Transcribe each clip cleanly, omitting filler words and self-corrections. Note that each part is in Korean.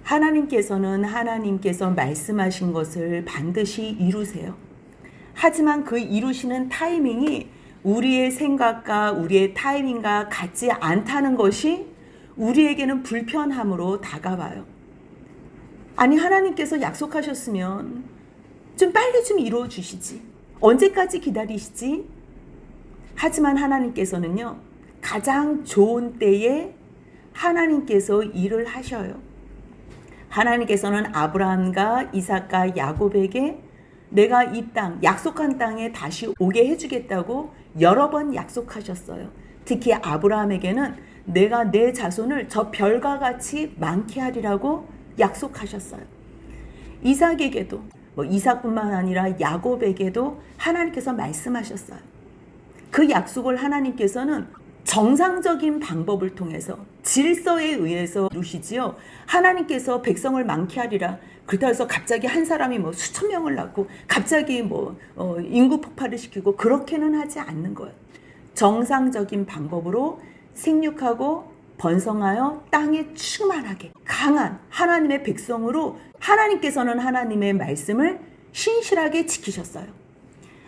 하나님께서 말씀하신 것을 반드시 이루세요. 하지만 그 이루시는 타이밍이 우리의 생각과 우리의 타이밍과 같지 않다는 것이 우리에게는 불편함으로 다가와요. 아니, 하나님께서 약속하셨으면 좀 빨리 좀 이루어 주시지. 언제까지 기다리시지? 하지만 하나님께서는요, 가장 좋은 때에 하나님께서 일을 하셔요. 하나님께서는 아브라함과 이삭과 야곱에게 내가 이 땅, 약속한 땅에 다시 오게 해주겠다고 여러 번 약속하셨어요. 특히 아브라함에게는 내가 내 자손을 저 별과 같이 많게 하리라고 약속하셨어요. 이삭에게도, 이삭뿐만 아니라 야곱에게도 하나님께서 말씀하셨어요. 그 약속을 하나님께서는 정상적인 방법을 통해서 질서에 의해서 이루시지요. 하나님께서 백성을 많게 하리라. 그렇다고 해서 갑자기 한 사람이 수천 명을 낳고 갑자기 인구 폭발을 시키고 그렇게는 하지 않는 거예요. 정상적인 방법으로 생육하고 번성하여 땅에 충만하게 강한 하나님의 백성으로 하나님께서는 하나님의 말씀을 신실하게 지키셨어요.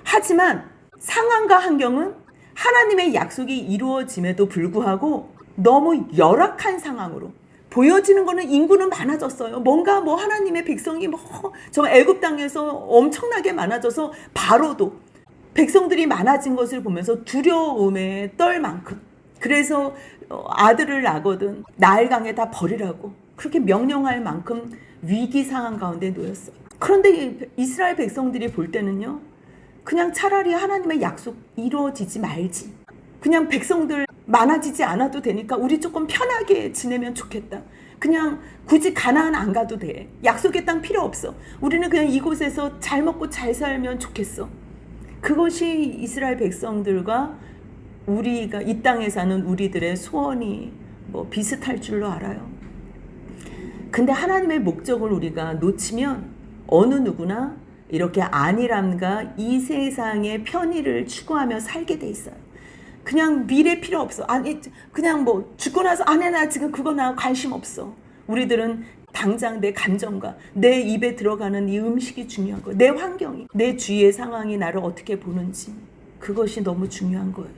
하지만 상황과 환경은 하나님의 약속이 이루어짐에도 불구하고 너무 열악한 상황으로 보여지는 거는 인구는 많아졌어요. 뭔가 하나님의 백성이 정말 애굽 땅에서 엄청나게 많아져서 바로도 백성들이 많아진 것을 보면서 두려움에 떨 만큼, 그래서 아들을 낳거든 나일강에 다 버리라고 그렇게 명령할 만큼 위기 상황 가운데 놓였어요. 그런데 이스라엘 백성들이 볼 때는요, 그냥 차라리 하나님의 약속 이루어지지 말지, 그냥 백성들 많아지지 않아도 되니까 우리 조금 편하게 지내면 좋겠다. 그냥 굳이 가나안 안 가도 돼. 약속의 땅 필요 없어. 우리는 그냥 이곳에서 잘 먹고 잘 살면 좋겠어. 그것이 이스라엘 백성들과 우리가 이 땅에 사는 우리들의 소원이 비슷할 줄로 알아요. 근데 하나님의 목적을 우리가 놓치면 어느 누구나 이렇게 안일함과 이 세상의 편의를 추구하며 살게 돼 있어요. 그냥 미래 필요 없어. 아니, 그냥 죽고 나서 나 지금 그거 나 관심 없어. 우리들은 당장 내 감정과 내 입에 들어가는 이 음식이 중요한 거예요. 내 환경이, 내 주위의 상황이 나를 어떻게 보는지, 그것이 너무 중요한 거예요.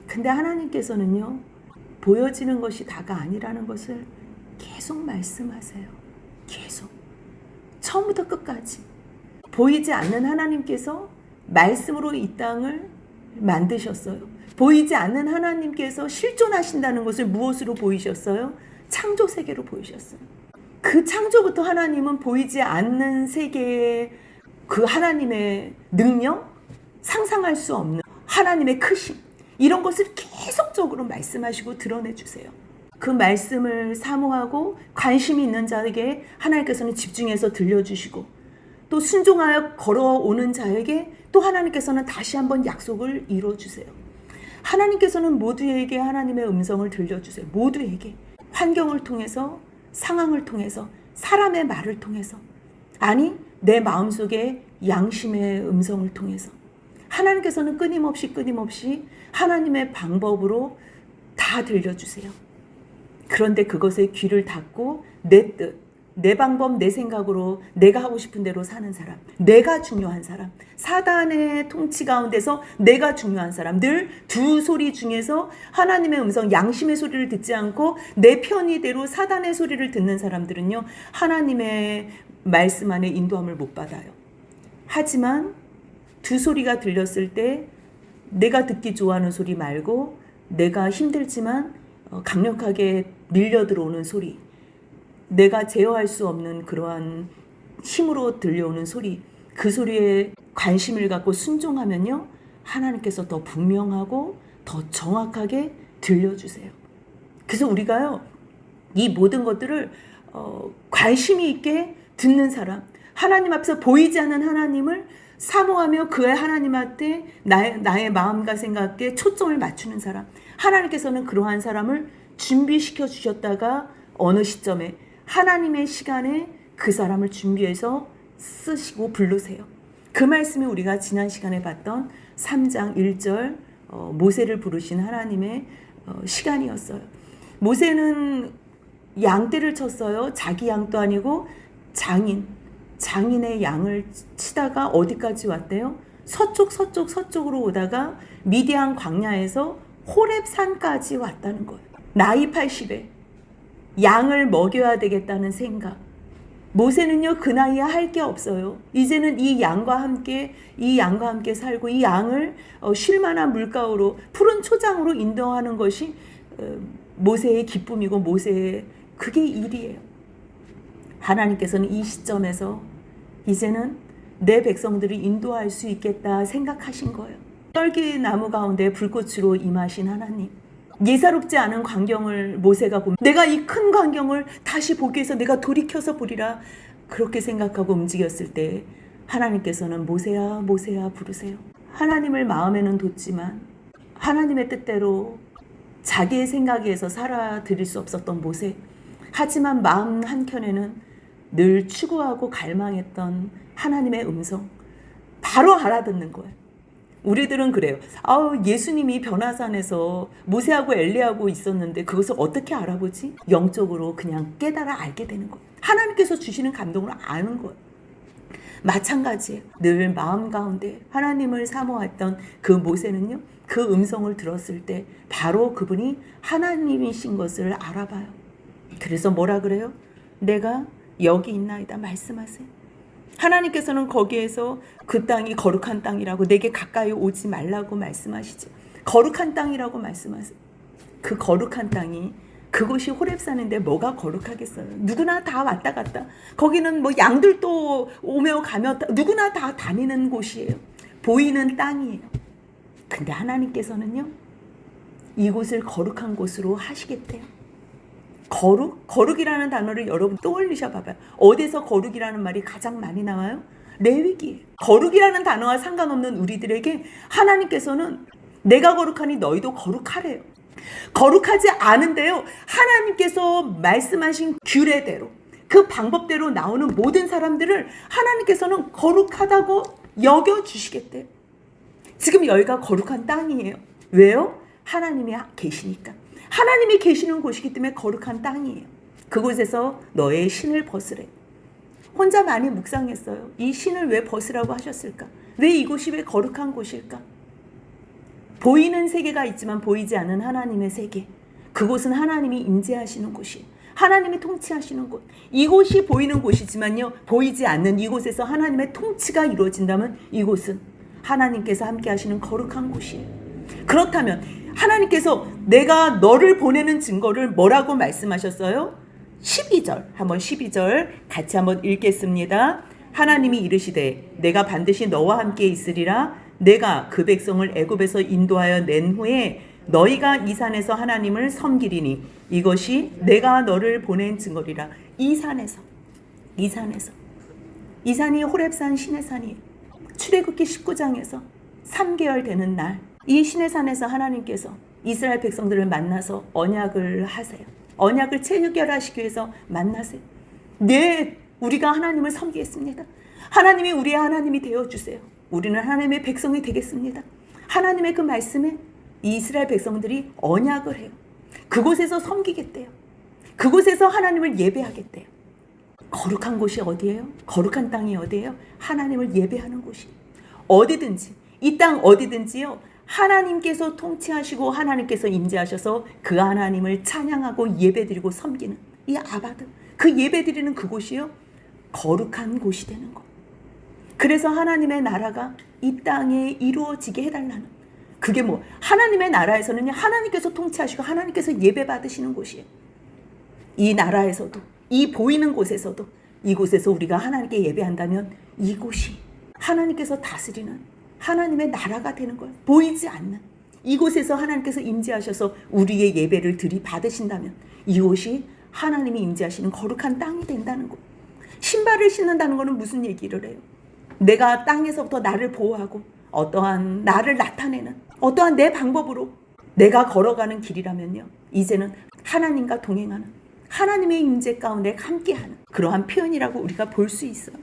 근데 하나님께서는요, 보여지는 것이 다가 아니라는 것을 계속 말씀하세요. 계속. 처음부터 끝까지. 보이지 않는 하나님께서 말씀으로 이 땅을 만드셨어요. 보이지 않는 하나님께서 실존하신다는 것을 무엇으로 보이셨어요? 창조 세계로 보이셨어요. 그 창조부터 하나님은 보이지 않는 세계의 그 하나님의 능력, 상상할 수 없는 하나님의 크심, 이런 것을 계속적으로 말씀하시고 드러내주세요. 그 말씀을 사모하고 관심이 있는 자에게 하나님께서는 집중해서 들려주시고, 또 순종하여 걸어오는 자에게 또 하나님께서는 다시 한번 약속을 이루어주세요. 하나님께서는 모두에게 하나님의 음성을 들려주세요. 모두에게. 환경을 통해서, 상황을 통해서, 사람의 말을 통해서, 아니 내 마음속에 양심의 음성을 통해서 하나님께서는 끊임없이 하나님의 방법으로 다 들려주세요. 그런데 그것에 귀를 닫고 내 뜻, 내 방법, 내 생각으로 내가 하고 싶은 대로 사는 사람, 내가 중요한 사람, 사단의 통치 가운데서 내가 중요한 사람, 늘 두 소리 중에서 하나님의 음성, 양심의 소리를 듣지 않고 내 편의대로 사단의 소리를 듣는 사람들은요, 하나님의 말씀 안에 인도함을 못 받아요. 하지만 두 소리가 들렸을 때 내가 듣기 좋아하는 소리 말고 내가 힘들지만 강력하게 밀려 들어오는 소리, 내가 제어할 수 없는 그러한 힘으로 들려오는 소리, 그 소리에 관심을 갖고 순종하면요, 하나님께서 더 분명하고 더 정확하게 들려주세요. 그래서 우리가요, 이 모든 것들을 관심이 있게 듣는 사람, 하나님 앞에서 보이지 않는 하나님을 사모하며 그의 하나님한테 나의 마음과 생각에 초점을 맞추는 사람, 하나님께서는 그러한 사람을 준비시켜 주셨다가 어느 시점에 하나님의 시간에 그 사람을 준비해서 쓰시고 부르세요. 그 말씀이 우리가 지난 시간에 봤던 3장 1절 모세를 부르신 하나님의 시간이었어요. 모세는 양떼를 쳤어요. 자기 양도 아니고 장인의 양을 치다가 어디까지 왔대요? 서쪽으로 오다가 미디안 광야에서 호렙산까지 왔다는 거예요. 나이 80에 양을 먹여야 되겠다는 생각. 모세는요, 그 나이에 할 게 없어요. 이제는 이 양과 함께 살고 이 양을 쉴 만한 물가로 푸른 초장으로 인도하는 것이 모세의 기쁨이고 모세의 그게 일이에요. 하나님께서는 이 시점에서 이제는 내 백성들을 인도할 수 있겠다 생각하신 거예요. 떨기나무 가운데 불꽃으로 임하신 하나님. 예사롭지 않은 광경을 모세가 보면 내가 이 큰 광경을 다시 보기 위해서 내가 돌이켜서 보리라 그렇게 생각하고 움직였을 때 하나님께서는 모세야 모세야 부르세요. 하나님을 마음에는 뒀지만 하나님의 뜻대로 자기의 생각에 의해서 살아들일 수 없었던 모세. 하지만 마음 한켠에는 늘 추구하고 갈망했던 하나님의 음성 바로 알아듣는 거예요. 우리들은 그래요. 예수님이 변화산에서 모세하고 엘리야하고 있었는데 그것을 어떻게 알아보지? 영적으로 그냥 깨달아 알게 되는 거예요. 하나님께서 주시는 감동으로 아는 거예요. 마찬가지예요. 늘 마음 가운데 하나님을 사모했던 그 모세는요, 그 음성을 들었을 때 바로 그분이 하나님이신 것을 알아봐요. 그래서 뭐라 그래요? 내가 여기 있나이다 말씀하세요. 하나님께서는 거기에서 그 땅이 거룩한 땅이라고 내게 가까이 오지 말라고 말씀하시죠. 거룩한 땅이라고 말씀하세요. 그 거룩한 땅이 그곳이 호렙산인데 뭐가 거룩하겠어요? 누구나 다 왔다 갔다. 거기는 뭐 양들도 오며 가며 누구나 다 다니는 곳이에요. 보이는 땅이에요. 근데 하나님께서는요, 이곳을 거룩한 곳으로 하시겠대요. 거룩이라는 단어를 여러분 떠올리셔 봐봐요. 어디서 거룩이라는 말이 가장 많이 나와요? 레위기예요. 거룩이라는 단어와 상관없는 우리들에게 하나님께서는 내가 거룩하니 너희도 거룩하래요. 거룩하지 않은데요, 하나님께서 말씀하신 규례대로 그 방법대로 나오는 모든 사람들을 하나님께서는 거룩하다고 여겨주시겠대요. 지금 여기가 거룩한 땅이에요. 왜요? 하나님이 계시니까. 하나님이 계시는 곳이기 때문에 거룩한 땅이에요. 그곳에서 너의 신을 벗으래. 혼자 많이 묵상했어요. 이 신을 왜 벗으라고 하셨을까? 왜 이곳이 왜 거룩한 곳일까? 보이는 세계가 있지만 보이지 않는 하나님의 세계. 그곳은 하나님이 임재하시는 곳이에요. 하나님이 통치하시는 곳. 이곳이 보이는 곳이지만요, 보이지 않는 이곳에서 하나님의 통치가 이루어진다면 이곳은 하나님께서 함께 하시는 거룩한 곳이에요. 그렇다면 하나님께서 내가 너를 보내는 증거를 뭐라고 말씀하셨어요? 12절, 한번 12절 같이 한번 읽겠습니다. 하나님이 이르시되 내가 반드시 너와 함께 있으리라. 내가 그 백성을 애굽에서 인도하여 낸 후에 너희가 이 산에서 하나님을 섬기리니 이것이 내가 너를 보낸 증거리라. 이 산이 호렙산 시내산이에요. 출애굽기 19장에서 3개월 되는 날, 이 시내산에서 하나님께서 이스라엘 백성들을 만나서 언약을 하세요. 언약을 체결하시기 위해서 만나세요. 네, 우리가 하나님을 섬기겠습니다. 하나님이 우리의 하나님이 되어주세요. 우리는 하나님의 백성이 되겠습니다. 하나님의 그 말씀에 이스라엘 백성들이 언약을 해요. 그곳에서 섬기겠대요. 그곳에서 하나님을 예배하겠대요. 거룩한 곳이 어디예요? 거룩한 땅이 어디예요? 하나님을 예배하는 곳이. 어디든지, 이 땅 어디든지요, 하나님께서 통치하시고 하나님께서 임재하셔서 그 하나님을 찬양하고 예배드리고 섬기는 이 아바드, 그 예배드리는 그곳이요, 거룩한 곳이 되는 것. 그래서 하나님의 나라가 이 땅에 이루어지게 해달라는, 그게 뭐 하나님의 나라에서는 하나님께서 통치하시고 하나님께서 예배받으시는 곳이에요. 이 나라에서도, 이 보이는 곳에서도, 이곳에서 우리가 하나님께 예배한다면 이곳이 하나님께서 다스리는 하나님의 나라가 되는 거예요. 보이지 않는 이곳에서 하나님께서 임재하셔서 우리의 예배를 들이받으신다면 이곳이 하나님이 임재하시는 거룩한 땅이 된다는 것. 신발을 신는다는 것은 무슨 얘기를 해요? 내가 땅에서부터 나를 보호하고 어떠한 나를 나타내는 어떠한 내 방법으로 내가 걸어가는 길이라면요, 이제는 하나님과 동행하는 하나님의 임재 가운데 함께하는 그러한 표현이라고 우리가 볼 수 있어요.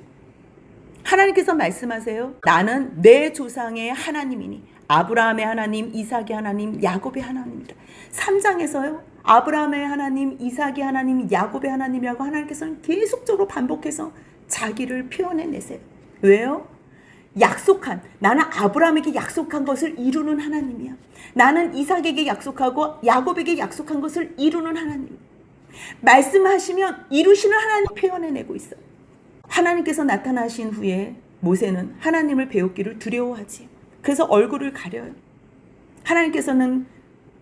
하나님께서 말씀하세요. 나는 내 조상의 하나님이니 아브라함의 하나님, 이삭의 하나님, 야곱의 하나님이다. 3장에서요. 아브라함의 하나님, 이삭의 하나님, 야곱의 하나님이라고 하나님께서는 계속적으로 반복해서 자기를 표현해내세요. 왜요? 약속한, 나는 아브라함에게 약속한 것을 이루는 하나님이야. 나는 이삭에게 약속하고 야곱에게 약속한 것을 이루는 하나님. 말씀하시면 이루시는 하나님 표현해내고 있어요. 하나님께서 나타나신 후에 모세는 하나님을 배우기를 두려워하지. 그래서 얼굴을 가려요. 하나님께서는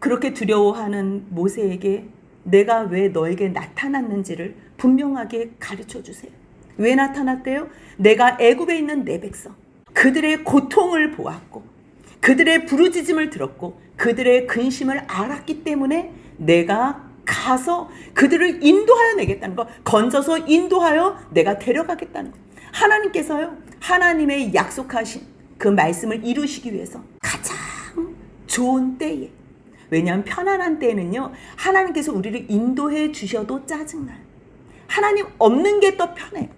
그렇게 두려워하는 모세에게 내가 왜 너에게 나타났는지를 분명하게 가르쳐 주세요. 왜 나타났대요? 내가 애굽에 있는 내 백성, 그들의 고통을 보았고 그들의 부르짖음을 들었고 그들의 근심을 알았기 때문에 내가 가서 그들을 인도하여 내겠다는 거, 건져서 인도하여 내가 데려가겠다는 거. 하나님께서요, 하나님의 약속하신 그 말씀을 이루시기 위해서 가장 좋은 때에, 왜냐하면 편안한 때에는요 하나님께서 우리를 인도해 주셔도 짜증나요. 하나님 없는 게 더 편해요.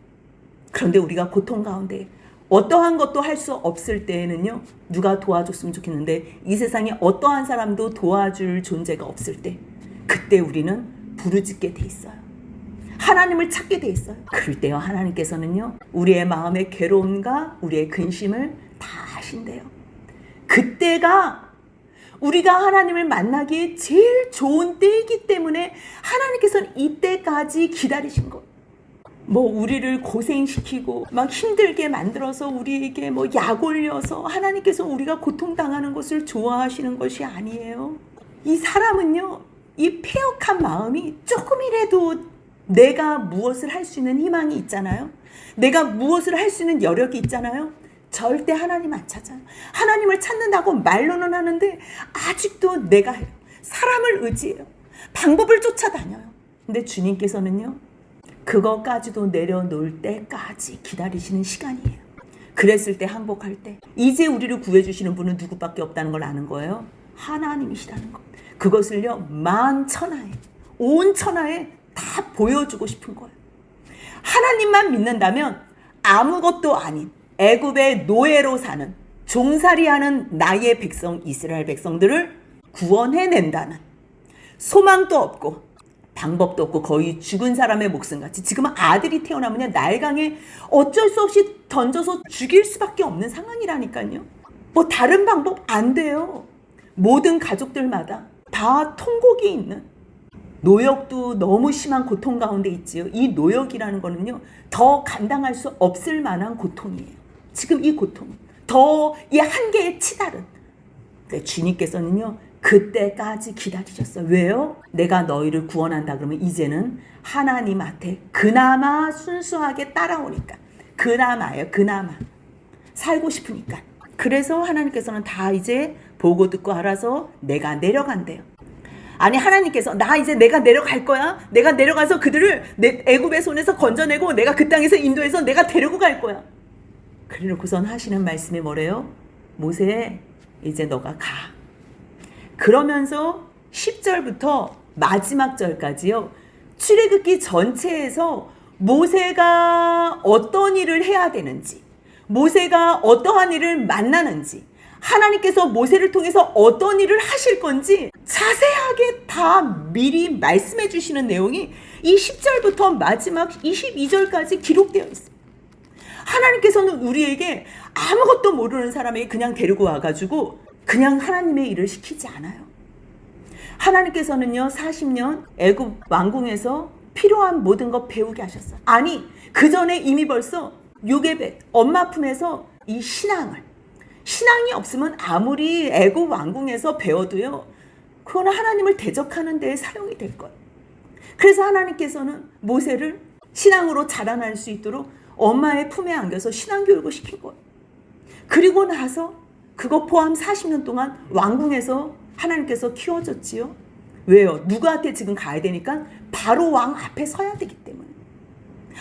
그런데 우리가 고통 가운데 어떠한 것도 할 수 없을 때에는요 누가 도와줬으면 좋겠는데 이 세상에 어떠한 사람도 도와줄 존재가 없을 때, 그때 우리는 부르짖게 돼 있어요. 하나님을 찾게 돼 있어요. 그럴 때요 하나님께서는요 우리의 마음의 괴로움과 우리의 근심을 다 아신대요. 그때가 우리가 하나님을 만나기에 제일 좋은 때이기 때문에 하나님께서는 이때까지 기다리신 것. 뭐 우리를 고생시키고 막 힘들게 만들어서 우리에게 뭐 약 올려서 하나님께서 우리가 고통당하는 것을 좋아하시는 것이 아니에요. 이 사람은요 이 패역한 마음이 조금이라도 내가 무엇을 할 수 있는 희망이 있잖아요. 내가 무엇을 할 수 있는 여력이 있잖아요. 절대 하나님 안 찾아요. 하나님을 찾는다고 말로는 하는데 아직도 내가 해요. 사람을 의지해요. 방법을 쫓아다녀요. 근데 주님께서는요 그거까지도 내려놓을 때까지 기다리시는 시간이에요. 그랬을 때 항복할 때 이제 우리를 구해주시는 분은 누구밖에 없다는 걸 아는 거예요. 하나님이시라는 것. 그것을요 만천하에 온 천하에 다 보여주고 싶은 거예요. 하나님만 믿는다면 아무것도 아닌 애굽의 노예로 사는 종살이하는 나의 백성 이스라엘 백성들을 구원해낸다는, 소망도 없고 방법도 없고 거의 죽은 사람의 목숨같이 지금은 아들이 태어나면요 날강에 어쩔 수 없이 던져서 죽일 수밖에 없는 상황이라니까요. 뭐 다른 방법 안 돼요. 모든 가족들마다 다 통곡이 있는, 노역도 너무 심한 고통 가운데 있지요. 이 노역이라는 거는요 더 감당할 수 없을 만한 고통이에요. 지금 이 고통, 더 이 한계에 치달은. 주님께서는요 그때까지 기다리셨어요. 왜요? 내가 너희를 구원한다 그러면 이제는 하나님한테 그나마 순수하게 따라오니까, 그나마요, 그나마 살고 싶으니까. 그래서 하나님께서는 다 이제 보고 듣고 알아서 내가 내려간대요. 아니 하나님께서 나 이제 내가 내려갈 거야. 내가 내려가서 그들을 내 애굽의 손에서 건져내고 내가 그 땅에서 인도해서 내가 데리고 갈 거야. 그래놓고선 하시는 말씀이 뭐래요? 모세 이제 너가 가. 그러면서 10절부터 마지막 절까지요. 출애굽기 전체에서 모세가 어떤 일을 해야 되는지, 모세가 어떠한 일을 만나는지, 하나님께서 모세를 통해서 어떤 일을 하실 건지 자세하게 다 미리 말씀해 주시는 내용이 이 10절부터 마지막 22절까지 기록되어 있습니다. 하나님께서는 우리에게 아무것도 모르는 사람에게 그냥 데리고 와가지고 그냥 하나님의 일을 시키지 않아요. 하나님께서는요 40년 애굽 왕궁에서 필요한 모든 것 배우게 하셨어요. 아니 그 전에 이미 벌써 요게벳 엄마 품에서 이 신앙이 없으면 아무리 애굽 왕궁에서 배워도요 그거는 하나님을 대적하는 데에 사용이 될 거예요. 그래서 하나님께서는 모세를 신앙으로 자라날 수 있도록 엄마의 품에 안겨서 신앙교육을 시킨 거예요. 그리고 나서 그거 포함 40년 동안 왕궁에서 하나님께서 키워줬지요. 왜요? 누구한테 지금 가야 되니까 바로 왕 앞에 서야 되기 때문에.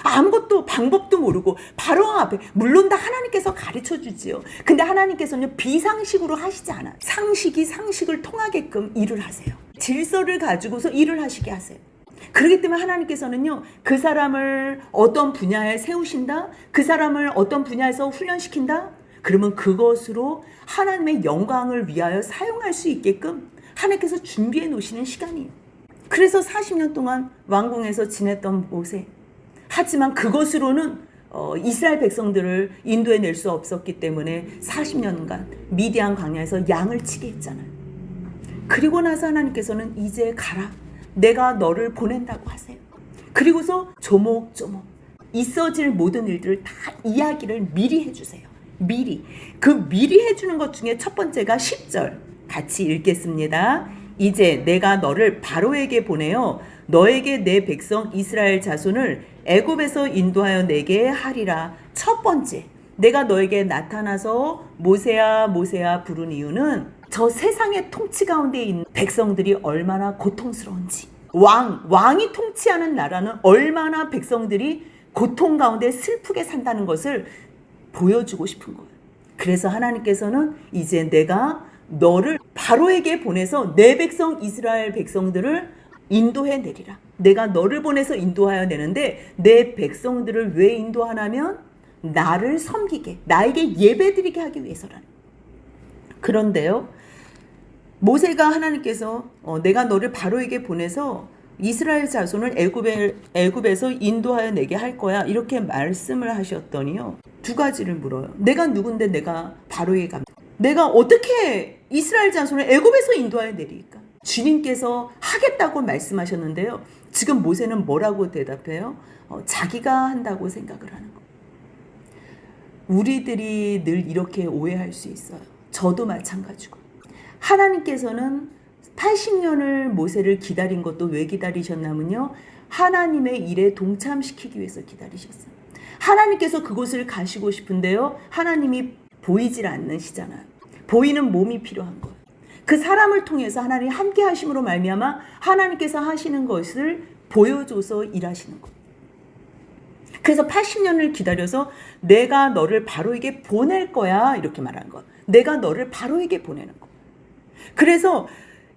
아무것도 방법도 모르고 바로 왕 앞에, 물론 다 하나님께서 가르쳐 주지요. 근데 하나님께서는 비상식으로 하시지 않아요. 상식이 상식을 통하게끔 일을 하세요. 질서를 가지고서 일을 하시게 하세요. 그렇기 때문에 하나님께서는요 그 사람을 어떤 분야에 세우신다, 그 사람을 어떤 분야에서 훈련시킨다, 그러면 그것으로 하나님의 영광을 위하여 사용할 수 있게끔 하나님께서 준비해 놓으시는 시간이에요. 그래서 40년 동안 왕궁에서 지냈던 모세. 하지만 그것으로는 이스라엘 백성들을 인도해낼 수 없었기 때문에 40년간 미디안 광야에서 양을 치게 했잖아요. 그리고 나서 하나님께서는 이제 가라. 내가 너를 보낸다고 하세요. 그리고서 조목조목 있어질 모든 일들을 다 이야기를 미리 해주세요. 미리. 그 미리 해주는 것 중에 첫 번째가 10절 같이 읽겠습니다. 이제 내가 너를 바로에게 보내어 너에게 내 백성 이스라엘 자손을 애굽에서 인도하여 내게 하리라. 첫 번째, 내가 너에게 나타나서 모세야 모세야 부른 이유는 저 세상의 통치 가운데 있는 백성들이 얼마나 고통스러운지, 왕이 통치하는 나라는 얼마나 백성들이 고통 가운데 슬프게 산다는 것을 보여주고 싶은 거예요. 그래서 하나님께서는 이제 내가 너를 바로에게 보내서 내 백성 이스라엘 백성들을 인도해 내리라. 내가 너를 보내서 인도하여 내는데 내 백성들을 왜 인도하냐면 나를 섬기게, 나에게 예배드리게 하기 위해서라는. 그런데요, 모세가 하나님께서 내가 너를 바로에게 보내서 이스라엘 자손을 애굽에서 인도하여 내게 할 거야 이렇게 말씀을 하셨더니요, 두 가지를 물어요. 내가 누군데 내가 바로에게 갑니다. 내가 어떻게 이스라엘 자손을 애굽에서 인도하여 내릴까? 주님께서 하겠다고 말씀하셨는데요, 지금 모세는 뭐라고 대답해요? 자기가 한다고 생각을 하는 거. 우리들이 늘 이렇게 오해할 수 있어요. 저도 마찬가지고. 하나님께서는 80년을 모세를 기다린 것도 왜 기다리셨냐면요, 하나님의 일에 동참시키기 위해서 기다리셨어요. 하나님께서 그곳을 가시고 싶은데요, 하나님이 보이질 않으시잖아요. 보이는 몸이 필요한 거예요. 그 사람을 통해서 하나님 함께 하심으로 말미암아 하나님께서 하시는 것을 보여줘서 일하시는 거예요. 그래서 80년을 기다려서 내가 너를 바로에게 보낼 거야 이렇게 말하는 거예요. 내가 너를 바로에게 보내는 거예요. 그래서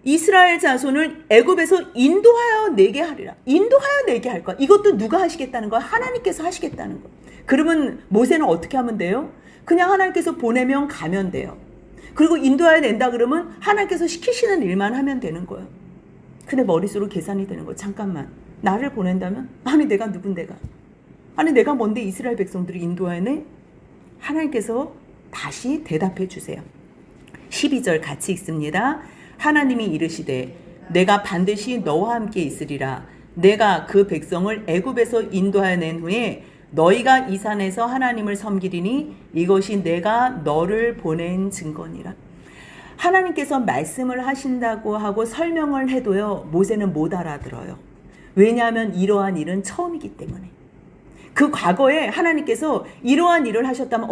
이스라엘 자손을 애굽에서 인도하여 내게 하리라. 인도하여 내게 할 거야. 이것도 누가 하시겠다는 거야? 하나님께서 하시겠다는 거야. 그러면 모세는 어떻게 하면 돼요? 그냥 하나님께서 보내면 가면 돼요. 그리고 인도하여 낸다 그러면 하나님께서 시키시는 일만 하면 되는 거예요. 근데 머릿속으로 계산이 되는 거예요. 잠깐만, 나를 보낸다면? 아니 내가 누군데가? 아니 내가 뭔데 이스라엘 백성들을 인도하여 내? 하나님께서 다시 대답해 주세요. 12절 같이 읽습니다. 하나님이 이르시되 내가 반드시 너와 함께 있으리라. 내가 그 백성을 애굽에서 인도하여 낸 후에 너희가 이 산에서 하나님을 섬기리니 이것이 내가 너를 보낸 증거니라. 하나님께서 말씀을 하신다고 하고 설명을 해도요, 모세는 못 알아들어요. 왜냐하면 이러한 일은 처음이기 때문에. 그 과거에 하나님께서 이러한 일을 하셨다면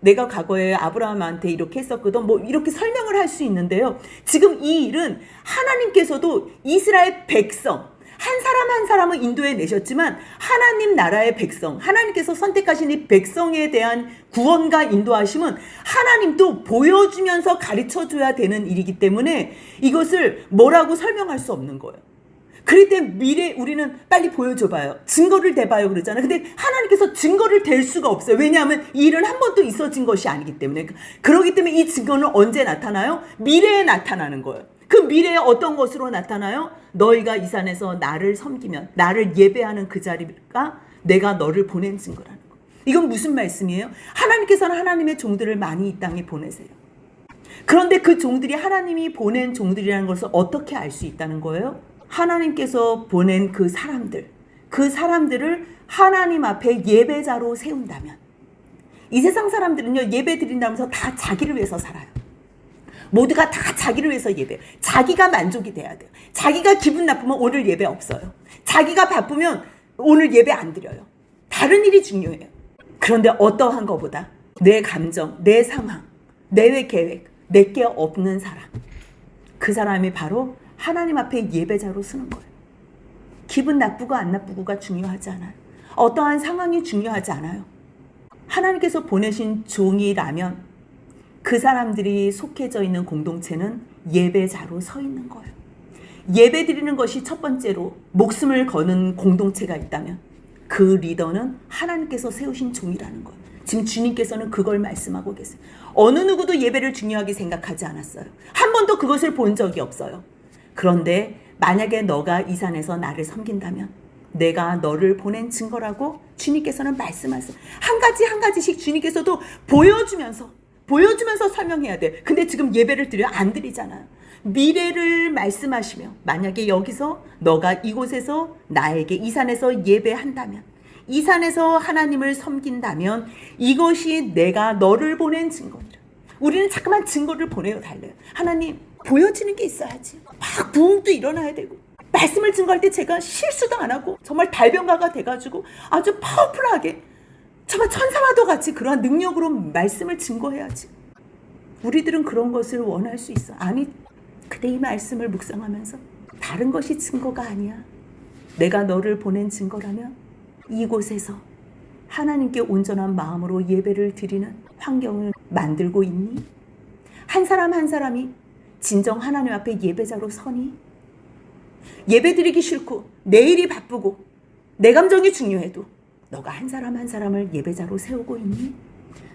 내가 과거에 아브라함한테 이렇게 했었거든 뭐 이렇게 설명을 할 수 있는데요, 지금 이 일은 하나님께서도 이스라엘 백성 한 사람 한 사람을 인도해 내셨지만 하나님 나라의 백성, 하나님께서 선택하신 이 백성에 대한 구원과 인도하심은 하나님도 보여주면서 가르쳐줘야 되는 일이기 때문에 이것을 뭐라고 설명할 수 없는 거예요. 그럴 때 미래 우리는 빨리 보여줘봐요, 증거를 대봐요 그러잖아요. 근데 하나님께서 증거를 댈 수가 없어요. 왜냐하면 이 일은 한 번도 있어진 것이 아니기 때문에. 그렇기 때문에 이 증거는 언제 나타나요? 미래에 나타나는 거예요. 그 미래에 어떤 것으로 나타나요? 너희가 이 산에서 나를 섬기면, 나를 예배하는 그 자리가 내가 너를 보낸 증거라는 거. 이건 무슨 말씀이에요? 하나님께서는 하나님의 종들을 많이 이 땅에 보내세요. 그런데 그 종들이 하나님이 보낸 종들이라는 것을 어떻게 알 수 있다는 거예요? 하나님께서 보낸 그 사람들을 하나님 앞에 예배자로 세운다면, 이 세상 사람들은요, 예배 드린다면서 다 자기를 위해서 살아요. 모두가 다 자기를 위해서 예배해요. 자기가 만족이 돼야 돼요. 자기가 기분 나쁘면 오늘 예배 없어요. 자기가 바쁘면 오늘 예배 안 드려요. 다른 일이 중요해요. 그런데 어떠한 것보다 내 감정, 내 상황, 내 계획, 내게 없는 사람, 그 사람이 바로 하나님 앞에 예배자로 쓰는 거예요. 기분 나쁘고 안 나쁘고가 중요하지 않아요. 어떠한 상황이 중요하지 않아요. 하나님께서 보내신 종이라면 그 사람들이 속해져 있는 공동체는 예배자로 서 있는 거예요. 예배 드리는 것이 첫 번째로 목숨을 거는 공동체가 있다면 그 리더는 하나님께서 세우신 종이라는 거예요. 지금 주님께서는 그걸 말씀하고 계세요. 어느 누구도 예배를 중요하게 생각하지 않았어요. 한 번도 그것을 본 적이 없어요. 그런데 만약에 너가 이 산에서 나를 섬긴다면 내가 너를 보낸 증거라고 주님께서는 말씀하세요. 한 가지 한 가지씩 주님께서도 보여주면서 설명해야 돼. 근데 지금 예배를 드려 안 드리잖아요. 미래를 말씀하시며 만약에 여기서 너가 이곳에서 나에게 이 산에서 예배한다면, 이 산에서 하나님을 섬긴다면 이것이 내가 너를 보낸 증거니라. 우리는 자꾸만 증거를 보내어 달래요. 하나님 보여지는 게 있어야지. 막 부흥도 일어나야 되고, 말씀을 증거할 때 제가 실수도 안 하고 정말 발병가가 돼가지고 아주 파워풀하게 정말 천사와도 같이 그러한 능력으로 말씀을 증거해야지. 우리들은 그런 것을 원할 수 있어. 아니, 그대 이 말씀을 묵상하면서 다른 것이 증거가 아니야. 내가 너를 보낸 증거라면 이곳에서 하나님께 온전한 마음으로 예배를 드리는 환경을 만들고 있니? 한 사람 한 사람이 진정 하나님 앞에 예배자로 서니? 예배 드리기 싫고 내일이 바쁘고 내 감정이 중요해도 너가 한 사람 한 사람을 예배자로 세우고 있니?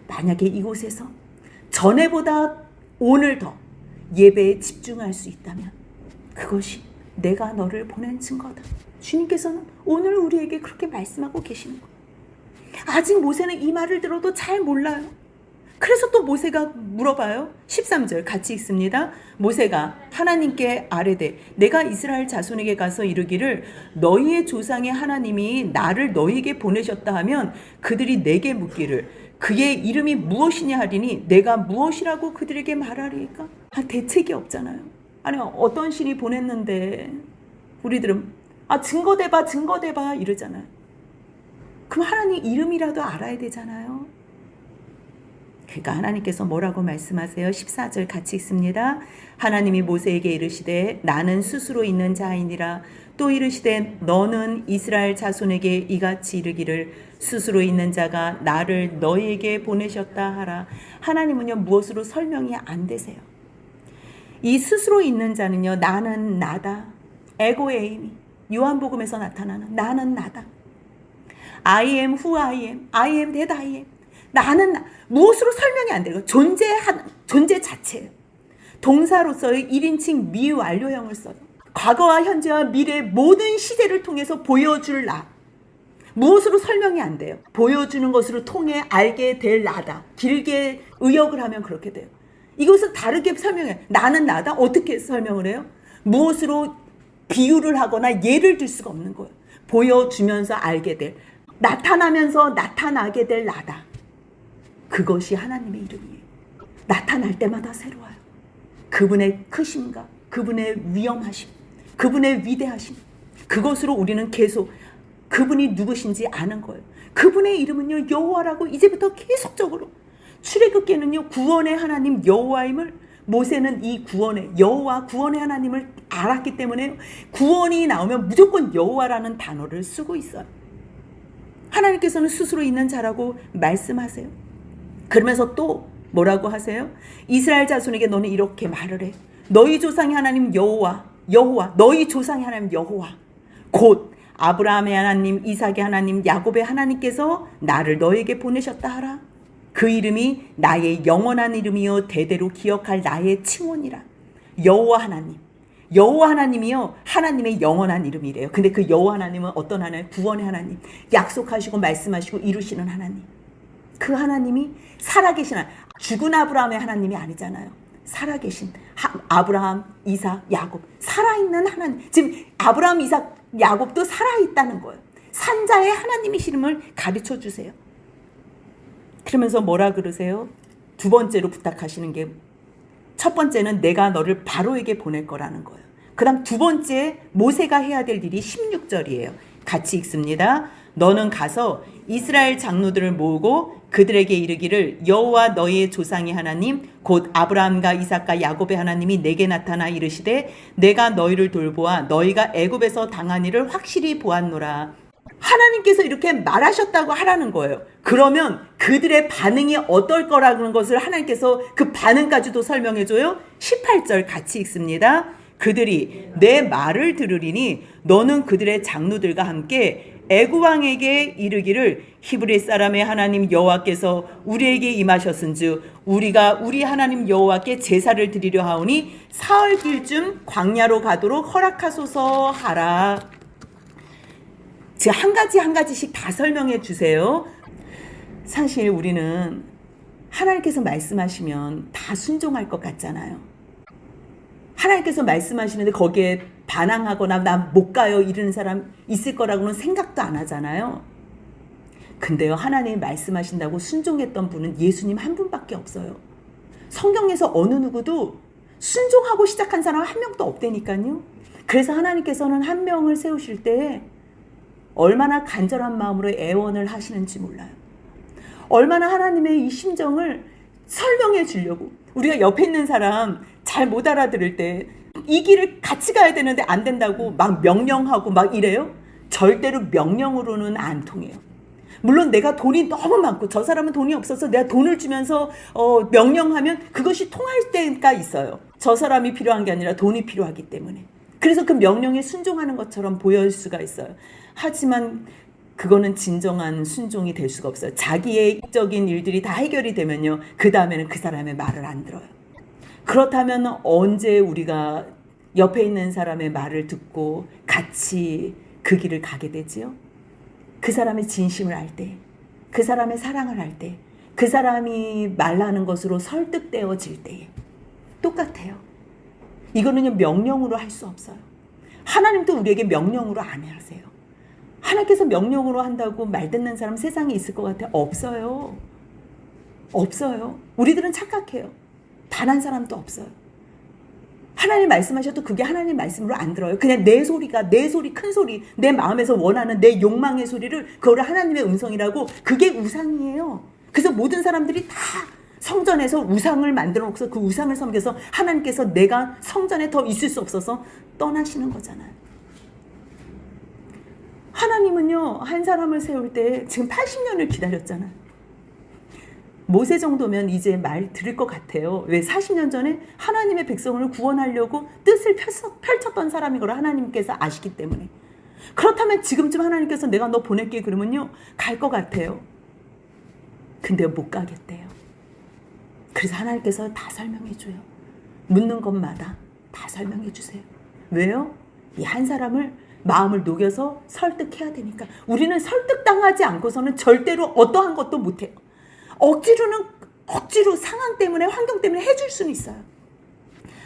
만약에 이곳에서 전에보다 오늘 더 예배에 집중할 수 있다면 그것이 내가 너를 보낸 증거다. 주님께서는 오늘 우리에게 그렇게 말씀하고 계시는 거예요. 아직 모세는 이 말을 들어도 잘 몰라요. 그래서 또 모세가 물어봐요. 13절 같이 읽습니다. 모세가 하나님께 아뢰되 내가 이스라엘 자손에게 가서 이르기를 너희의 조상의 하나님이 나를 너희에게 보내셨다 하면 그들이 내게 묻기를 그의 이름이 무엇이냐 하리니 내가 무엇이라고 그들에게 말하리까? 대책이 없잖아요. 아니 어떤 신이 보냈는데 우리들은 증거대봐 이러잖아요. 그럼 하나님 이름이라도 알아야 되잖아요. 그러니까 하나님께서 뭐라고 말씀하세요? 14절 같이 읽습니다. 하나님이 모세에게 이르시되 나는 스스로 있는 자이니라. 또 이르시되 너는 이스라엘 자손에게 이같이 이르기를 스스로 있는 자가 나를 너희에게 보내셨다 하라. 하나님은요 무엇으로 설명이 안 되세요. 이 스스로 있는 자는요 나는 나다. 에고에임이 요한복음에서 나타나는 나는 나다. I am who I am. I am that I am. 나는 무엇으로 설명이 안 되고 존재 자체예요. 동사로서의 1인칭 미완료형을 써요. 과거와 현재와 미래의 모든 시대를 통해서 보여줄 나. 무엇으로 설명이 안 돼요. 보여주는 것으로 통해 알게 될 나다. 길게 의역을 하면 그렇게 돼요. 이것을 다르게 설명해. 나는 나다. 어떻게 설명을 해요? 무엇으로 비유를 하거나 예를 들 수가 없는 거예요. 보여주면서 알게 될, 나타나면서 나타나게 될 나다. 그것이 하나님의 이름이에요. 나타날 때마다 새로워요. 그분의 크심과 그분의 위엄하심, 그분의 위대하심, 그것으로 우리는 계속 그분이 누구신지 아는 거예요. 그분의 이름은요 여호와라고 이제부터 계속적으로 출애굽기에는요 구원의 하나님 여호와임을 모세는 이 구원의 여호와 구원의 하나님을 알았기 때문에 구원이 나오면 무조건 여호와라는 단어를 쓰고 있어요. 하나님께서는 스스로 있는 자라고 말씀하세요. 그러면서 또 뭐라고 하세요? 이스라엘 자손에게 너는 이렇게 말을 해. 너희 조상의 하나님 여호와 너희 조상의 하나님 여호와 곧 아브라함의 하나님 이삭의 하나님 야곱의 하나님께서 나를 너에게 보내셨다 하라. 그 이름이 나의 영원한 이름이요 대대로 기억할 나의 칭호니라. 여호와 하나님이요 하나님의 영원한 이름이래요. 근데 그 여호와 하나님은 어떤 하나님? 구원의 하나님, 약속하시고 말씀하시고 이루시는 하나님. 그 하나님이 살아계신 하나님, 죽은 아브라함의 하나님이 아니잖아요. 살아계신 아브라함, 이삭, 야곱, 살아있는 하나님. 지금 아브라함, 이삭, 야곱도 살아있다는 거예요. 산자의 하나님이심을 가르쳐 주세요. 그러면서 뭐라 그러세요? 두 번째로 부탁하시는 게, 첫 번째는 내가 너를 바로에게 보낼 거라는 거예요. 그 다음 두 번째 모세가 해야 될 일이 16절이에요. 같이 읽습니다. 너는 가서 이스라엘 장로들을 모으고 그들에게 이르기를 여호와 너희의 조상의 하나님 곧 아브라함과 이삭과 야곱의 하나님이 내게 나타나 이르시되 내가 너희를 돌보아 너희가 애굽에서 당한 일을 확실히 보았노라. 하나님께서 이렇게 말하셨다고 하라는 거예요. 그러면 그들의 반응이 어떨 거라는 것을 하나님께서 그 반응까지도 설명해줘요. 18절 같이 읽습니다. 그들이 내 말을 들으리니 너는 그들의 장로들과 함께 애굽 왕에게 이르기를 히브리 사람의 하나님 여호와께서 우리에게 임하셨은즉 우리가 우리 하나님 여호와께 제사를 드리려 하오니 사흘길쯤 광야로 가도록 허락하소서 하라. 즉 한 가지씩 다 설명해 주세요. 사실 우리는 하나님께서 말씀하시면 다 순종할 것 같잖아요. 하나님께서 말씀하시는데 거기에 반항하거나 나 못 가요 이러는 사람 있을 거라고는 생각도 안 하잖아요. 근데요, 하나님이 말씀하신다고 순종했던 분은 예수님 한 분밖에 없어요. 성경에서 어느 누구도 순종하고 시작한 사람 한 명도 없다니까요. 그래서 하나님께서는 한 명을 세우실 때 얼마나 간절한 마음으로 애원을 하시는지 몰라요. 얼마나 하나님의 이 심정을 설명해 주려고. 우리가 옆에 있는 사람 잘 못 알아들을 때 이 길을 같이 가야 되는데 안 된다고 막 명령하고 막 이래요? 절대로 명령으로는 안 통해요. 물론 내가 돈이 너무 많고 저 사람은 돈이 없어서 내가 돈을 주면서 명령하면 그것이 통할 때가 있어요. 저 사람이 필요한 게 아니라 돈이 필요하기 때문에. 그래서 그 명령에 순종하는 것처럼 보일 수가 있어요. 하지만 그거는 진정한 순종이 될 수가 없어요. 자기의 적인 일들이 다 해결이 되면요, 그 다음에는 그 사람의 말을 안 들어요. 그렇다면 언제 우리가 옆에 있는 사람의 말을 듣고 같이 그 길을 가게 되지요? 그 사람의 진심을 알 때, 그 사람의 사랑을 알 때, 그 사람이 말하는 것으로 설득되어질 때에 똑같아요. 이거는요, 명령으로 할 수 없어요. 하나님도 우리에게 명령으로 안 하세요. 하나님께서 명령으로 한다고 말 듣는 사람 세상에 있을 것 같아요? 없어요. 없어요. 우리들은 착각해요. 단 한 사람도 없어요. 하나님 말씀하셔도 그게 하나님 말씀으로 안 들어요. 그냥 내 소리가, 내 소리, 큰 소리, 내 마음에서 원하는 내 욕망의 소리를 그거를 하나님의 음성이라고, 그게 우상이에요. 그래서 모든 사람들이 다 성전에서 우상을 만들어 놓고서 그 우상을 섬겨서 하나님께서 내가 성전에 더 있을 수 없어서 떠나시는 거잖아요. 하나님은요, 한 사람을 세울 때 지금 80년을 기다렸잖아요. 모세 정도면 이제 말 들을 것 같아요. 왜? 40년 전에 하나님의 백성을 구원하려고 뜻을 펼쳤던 사람인 걸 하나님께서 아시기 때문에. 그렇다면 지금쯤 하나님께서 내가 너 보낼게 그러면요, 갈 것 같아요. 근데 못 가겠대요. 그래서 하나님께서 다 설명해 줘요. 묻는 것마다 다 설명해 주세요. 왜요? 이 한 사람을 마음을 녹여서 설득해야 되니까. 우리는 설득당하지 않고서는 절대로 어떠한 것도 못해요. 억지로 상황 때문에, 환경 때문에 해줄 수는 있어요.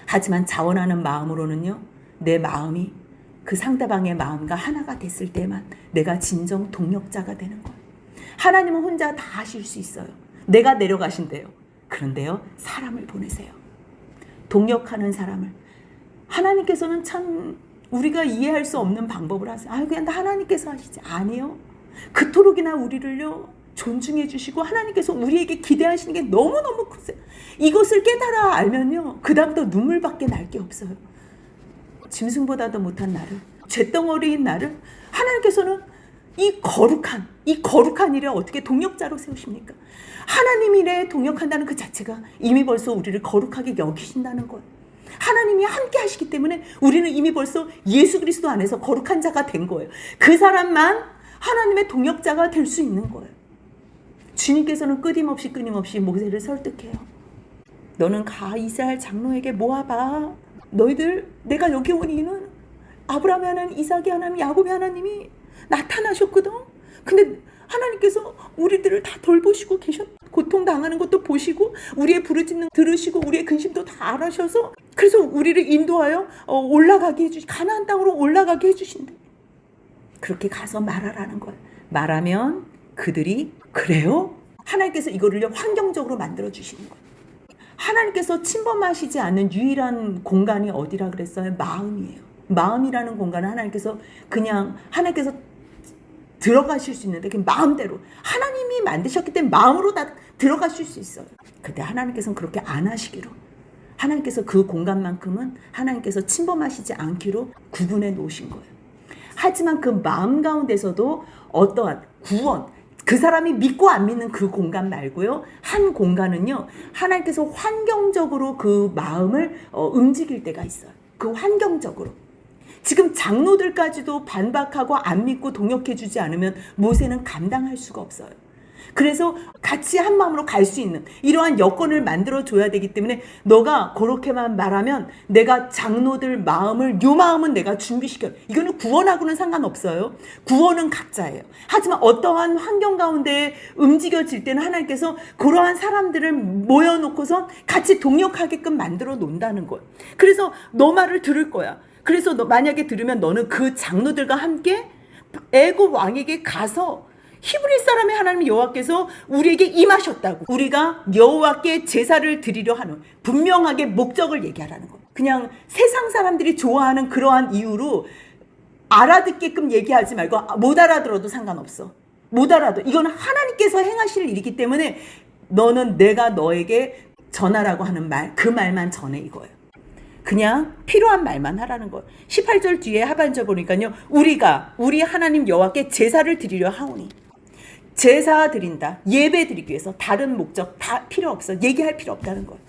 하지만 자원하는 마음으로는요, 내 마음이 그 상대방의 마음과 하나가 됐을 때만 내가 진정 동력자가 되는 거예요. 하나님은 혼자 다 하실 수 있어요. 내가 내려가신대요. 그런데요, 사람을 보내세요. 동력하는 사람을. 하나님께서는 참 우리가 이해할 수 없는 방법을 하세요. 그냥 다 하나님께서 하시지. 아니요. 그토록이나 우리를요, 존중해 주시고 하나님께서 우리에게 기대하시는 게 너무너무 크세요. 이것을 깨달아 알면요, 그 다음부터 눈물밖에 날 게 없어요. 짐승보다도 못한 나를, 잿덩어리인 나를 하나님께서는 이 거룩한 일에 어떻게 동력자로 세우십니까? 하나님 일에 동력한다는 그 자체가 이미 벌써 우리를 거룩하게 여기신다는 거예요. 하나님이 함께 하시기 때문에 우리는 이미 벌써 예수 그리스도 안에서 거룩한 자가 된 거예요. 그 사람만 하나님의 동역자가 될 수 있는 거예요. 주님께서는 끊임없이 모세를 설득해요. 너는 가 이스라엘 장로에게 모아봐. 너희들 내가 여기 온 이유는 아브라함의 하나님, 이삭의 하나님, 야곱의 하나님이 나타나셨거든. 근데 하나님께서 우리들을 다 돌보시고 계셨. 고통당하는 것도 보시고 우리의 부르짖는 들으시고 우리의 근심도 다 알아셔서 그래서 우리를 인도하여 올라가게 해주시, 가나안 땅으로 올라가게 해주신대. 그렇게 가서 말하라는 거예요. 말하면 그들이 그래요? 하나님께서 이거를 환경적으로 만들어 주시는 거예요. 하나님께서 침범하시지 않는 유일한 공간이 어디라 그랬어요? 마음이에요. 마음이라는 공간은 하나님께서 들어가실 수 있는데 그 마음대로 하나님이 만드셨기 때문에 마음으로 다 들어가실 수 있어요. 근데 하나님께서는 그렇게 안 하시기로, 하나님께서 그 공간만큼은 하나님께서 침범하시지 않기로 구분해 놓으신 거예요. 하지만 그 마음 가운데서도 어떠한 구원, 그 사람이 믿고 안 믿는 그 공간 말고요, 한 공간은요, 하나님께서 환경적으로 그 마음을 움직일 때가 있어요. 그 환경적으로. 지금 장로들까지도 반박하고 안 믿고 동역해주지 않으면 모세는 감당할 수가 없어요. 그래서 같이 한 마음으로 갈 수 있는 이러한 여건을 만들어줘야 되기 때문에 너가 그렇게만 말하면 내가 장로들 마음을, 요 마음은 내가 준비시켜. 이거는 구원하고는 상관없어요. 구원은 각자예요. 하지만 어떠한 환경 가운데 움직여질 때는 하나님께서 그러한 사람들을 모여놓고서 같이 동역하게끔 만들어 놓는다는 거예요. 그래서 너 말을 들을 거야. 그래서 너 만약에 들으면 너는 그 장로들과 함께 애굽 왕에게 가서 히브리 사람의 하나님 여호와께서 우리에게 임하셨다고, 우리가 여호와께 제사를 드리려 하는 분명하게 목적을 얘기하라는 거예요. 그냥 세상 사람들이 좋아하는 그러한 이유로 알아듣게끔 얘기하지 말고, 못 알아들어도 상관없어. 못 알아도 이건 하나님께서 행하실 일이기 때문에 너는 내가 너에게 전하라고 하는 말, 그 말만 전해, 이거예요. 그냥 필요한 말만 하라는 거예요. 18절 뒤에 하반절 보니까요, 우리 하나님 여호와께 제사를 드리려 하오니, 제사 드린다, 예배 드리기 위해서 다른 목적 다 필요 없어. 얘기할 필요 없다는 거예요.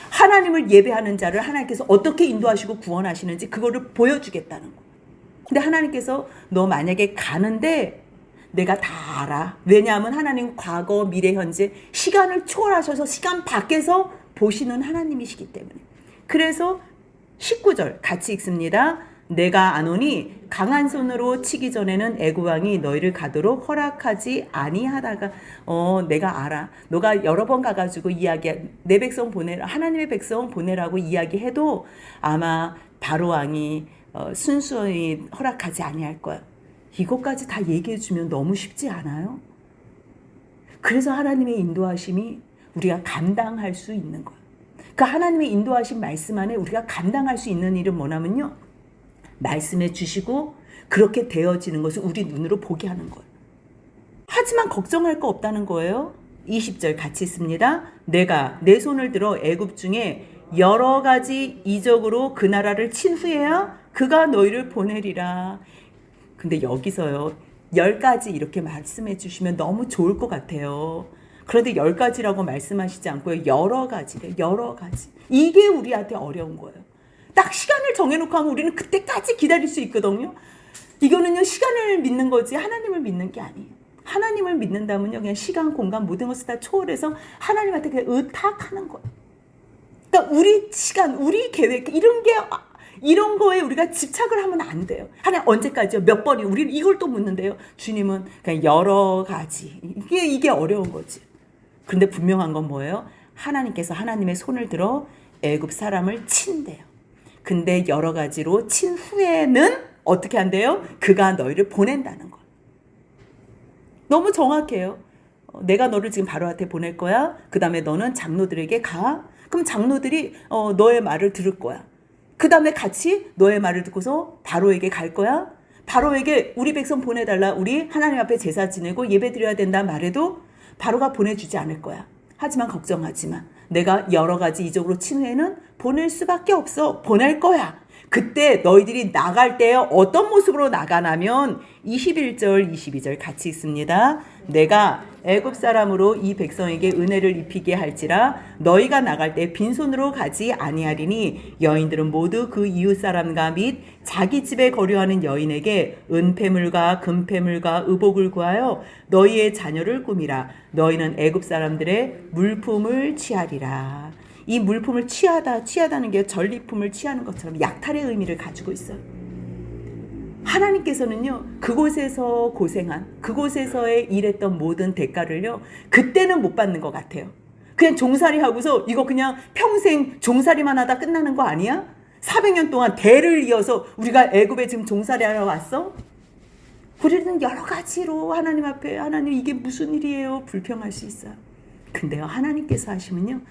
하나님을 예배하는 자를 하나님께서 어떻게 인도하시고 구원하시는지 그거를 보여주겠다는 거예요. 근데 하나님께서 너 만약에 가는데 내가 다 알아. 왜냐하면 하나님 과거, 미래, 현재 시간을 초월하셔서 시간 밖에서 보시는 하나님이시기 때문에. 그래서 19절 같이 읽습니다. 내가 아노니 강한 손으로 치기 전에는 애굽 왕이 너희를 가도록 허락하지 아니하다가, 내가 알아. 너가 여러 번 가가지고 내 백성 보내라, 하나님의 백성 보내라고 이야기해도 아마 바로 왕이 순수히 허락하지 아니할 거야. 이것까지 다 얘기해주면 너무 쉽지 않아요? 그래서 하나님의 인도하심이 우리가 감당할 수 있는 거야. 그 하나님의 인도하신 말씀 안에 우리가 감당할 수 있는 일은 뭐냐면요, 말씀해 주시고 그렇게 되어지는 것을 우리 눈으로 보게 하는 거예요. 하지만 걱정할 거 없다는 거예요. 20절 같이 있습니다. 내가 내 손을 들어 애굽 중에 여러 가지 이적으로 그 나라를 친 후에야 그가 너희를 보내리라. 근데 여기서요, 10가지 이렇게 말씀해 주시면 너무 좋을 것 같아요. 그런데 10가지라고 말씀하시지 않고요, 여러 가지래, 여러 가지. 이게 우리한테 어려운 거예요. 딱 시간을 정해놓고 하면 우리는 그때까지 기다릴 수 있거든요. 이거는요, 시간을 믿는 거지 하나님을 믿는 게 아니에요. 하나님을 믿는다면요, 그냥 시간, 공간 모든 것을 다 초월해서 하나님한테 그냥 의탁하는 거예요. 그러니까 우리 시간, 우리 계획, 이런 거에 우리가 집착을 하면 안 돼요. 하나님 언제까지요? 몇 번이? 우리는 이걸 또 묻는데요. 주님은 그냥 여러 가지. 이게 어려운 거지. 그런데 분명한 건 뭐예요? 하나님께서 하나님의 손을 들어 애굽 사람을 친대요. 근데 여러 가지로 친 후에는 어떻게 한대요? 그가 너희를 보낸다는 거. 너무 정확해요. 내가 너를 지금 바로한테 보낼 거야. 그 다음에 너는 장로들에게 가. 그럼 장로들이 너의 말을 들을 거야. 그 다음에 같이 너의 말을 듣고서 바로에게 갈 거야. 바로에게 우리 백성 보내달라, 우리 하나님 앞에 제사 지내고 예배 드려야 된다 말해도 바로가 보내주지 않을 거야. 하지만 걱정하지 마. 내가 여러 가지 이적으로 친 후에는 보낼 수밖에 없어. 보낼 거야. 그때 너희들이 나갈 때 어떤 모습으로 나가냐면 21절 22절 같이 있습니다. 내가 애굽 사람으로 이 백성에게 은혜를 입히게 할지라 너희가 나갈 때 빈손으로 가지 아니하리니 여인들은 모두 그 이웃 사람과 및 자기 집에 거류하는 여인에게 은폐물과 금폐물과 의복을 구하여 너희의 자녀를 꾸미라. 너희는 애굽 사람들의 물품을 취하리라. 이 물품을 취하다는 게 전리품을 취하는 것처럼 약탈의 의미를 가지고 있어요. 하나님께서는요, 그곳에서 고생한, 그곳에서의 일했던 모든 대가를요, 그때는 못 받는 것 같아요. 그냥 종살이 하고서 이거 그냥 평생 종살이만 하다 끝나는 거 아니야? 400년 동안 대를 이어서 우리가 애굽에 지금 종살이 하러 왔어? 우리는 여러 가지로 하나님 앞에, 하나님 이게 무슨 일이에요? 불평할 수 있어요. 근데요, 하나님께서 하시면요,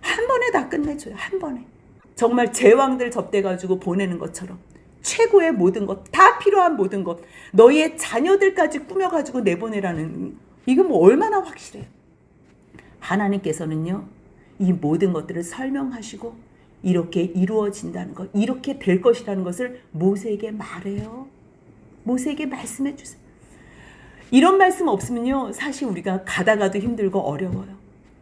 한 번에 다 끝내줘요. 한 번에. 정말 제왕들 접대가지고 보내는 것처럼 최고의 모든 것, 다 필요한 모든 것, 너희의 자녀들까지 꾸며가지고 내보내라는, 이거 뭐 얼마나 확실해요. 하나님께서는요, 이 모든 것들을 설명하시고 이렇게 이루어진다는 것, 이렇게 될 것이라는 것을 모세에게 말해요. 모세에게 말씀해 주세요. 이런 말씀 없으면요, 사실 우리가 가다가도 힘들고 어려워요.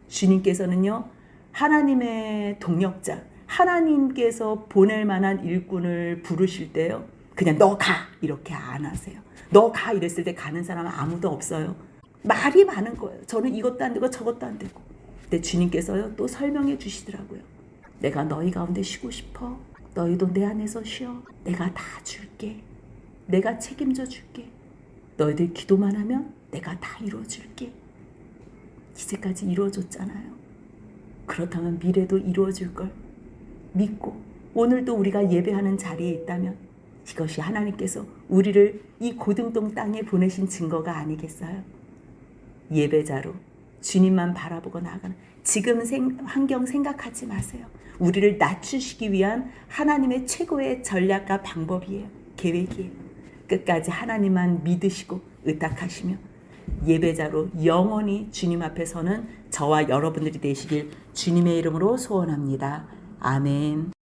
주님께서는요, 하나님의 동역자, 하나님께서 보낼 만한 일꾼을 부르실 때요, 그냥 너 가 이렇게 안 하세요. 너 가 이랬을 때 가는 사람은 아무도 없어요. 말이 많은 거예요. 저는 이것도 안 되고 저것도 안 되고. 근데 주님께서요 또 설명해 주시더라고요. 내가 너희 가운데 쉬고 싶어. 너희도 내 안에서 쉬어. 내가 다 줄게. 내가 책임져 줄게. 너희들 기도만 하면 내가 다 이루어 줄게. 이제까지 이루어줬잖아요. 그렇다면 미래도 이루어질 걸 믿고 오늘도 우리가 예배하는 자리에 있다면 이것이 하나님께서 우리를 이 고등동 땅에 보내신 증거가 아니겠어요? 예배자로 주님만 바라보고 나아가는 지금 환경 생각하지 마세요. 우리를 낮추시기 위한 하나님의 최고의 전략과 방법이에요. 계획이에요. 끝까지 하나님만 믿으시고 의탁하시며 예배자로 영원히 주님 앞에 서는 저와 여러분들이 되시길 주님의 이름으로 소원합니다. 아멘.